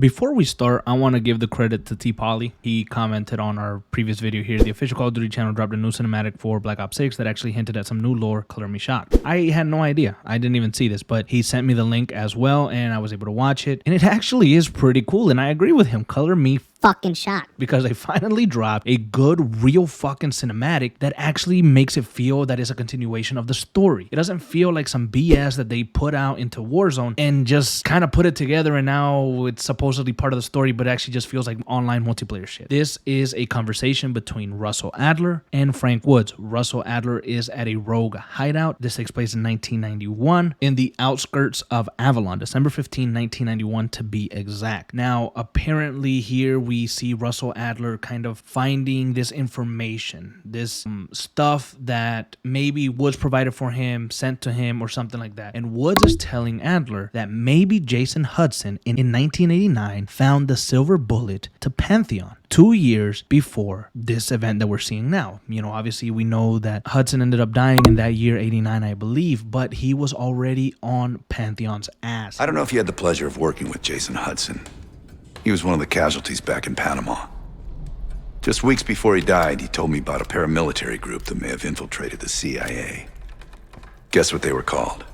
Before we start, I want to give the credit to T. Polly. He commented on our previous video here. The official Call of Duty channel dropped a new cinematic for Black Ops 6 that actually hinted at some new lore. Color me shocked. I had no idea. I didn't even see this, but he sent me the link as well, and I was able to watch it. And it actually is pretty cool, and I agree with him. Color me fucking shocked. Because they finally dropped a good, real fucking cinematic that actually makes it feel that it's a continuation of the story. It doesn't feel like some BS that they put out into Warzone and just kind of put it together and now it's supposedly part of the story, but it actually just feels like online multiplayer shit. This is a conversation between Russell Adler and Frank Woods. Russell Adler is at a rogue hideout. This takes place in 1991 in the outskirts of Avalon, December 15, 1991 to be exact. Now, apparently here we see Russell Adler kind of finding this information, this stuff that maybe Woods provided for him, sent to him or something like that. And Woods is telling Adler that maybe Jason Hudson in 1989 found the silver bullet to Pantheon 2 years before this event that we're seeing now. You know, obviously we know that Hudson ended up dying in that year, 89, I believe, but he was already on Pantheon's ass. I don't know if you had the pleasure of working with Jason Hudson. He was one of the casualties back in Panama. Just weeks before he died, he told me about a paramilitary group that may have infiltrated the CIA. Guess what they were called?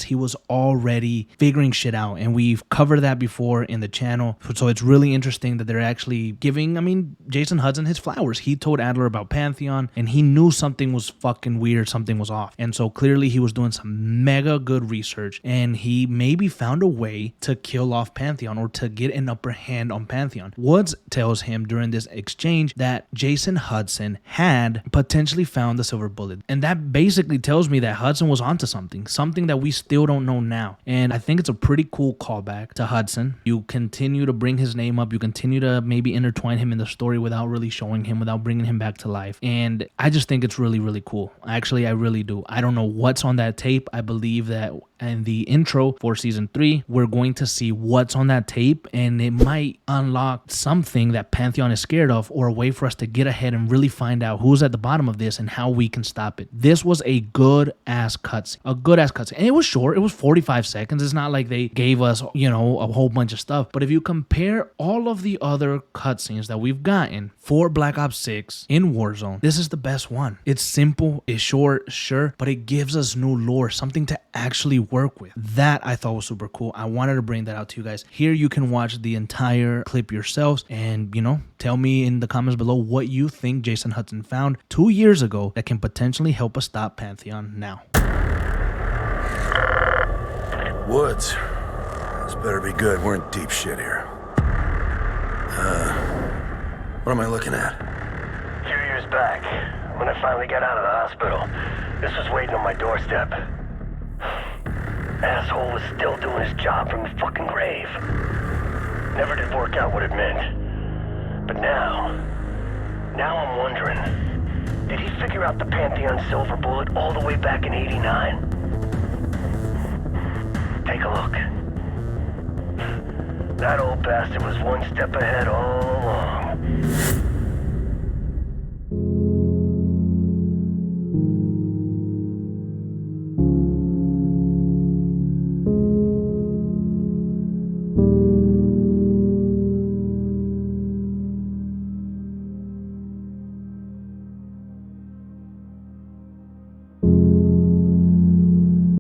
He was already figuring shit out, and we've covered that before in the channel. So it's really interesting that they're actually giving, Jason Hudson his flowers. He told Adler about Pantheon, and he knew something was fucking weird, something was off. And so clearly he was doing some mega good research, and he maybe found a way to kill off Pantheon or to get an upper hand on Pantheon. Woods tells him during this exchange that Jason Hudson had potentially found the silver bullet. And that basically tells me that Hudson was onto something that we still don't know now. And I think it's a pretty cool callback to Hudson. You continue to bring his name up. You continue to maybe intertwine him in the story without really showing him, without bringing him back to life. And I just think it's really, really cool. Actually, I really do. I don't know what's on that tape. I believe that in the intro for season 3, we're going to see what's on that tape, and it might unlock something that Pantheon is scared of, or a way for us to get ahead and really find out who's at the bottom of this and how we can stop it. This was a good ass cutscene. And it was short. It was 45 seconds. It's not like they gave us, a whole bunch of stuff. But if you compare all of the other cutscenes that we've gotten for Black Ops 6 in Warzone, this is the best one. It's simple, it's short, sure, but it gives us new lore, something to actually work with. That I thought was super cool. I wanted to bring that out to you guys. Here you can watch the entire clip yourselves and, tell me in the comments below what you think Jason Hudson found 2 years ago that can potentially help us stop Pantheon now. Woods. This better be good. We're in deep shit here. What am I looking at? A few years back, when I finally got out of the hospital, this was waiting on my doorstep. Asshole was still doing his job from the fucking grave. Never did work out what it meant. But now I'm wondering, did he figure out the Pantheon silver bullet all the way back in 89? Take a look. That old bastard was one step ahead all along.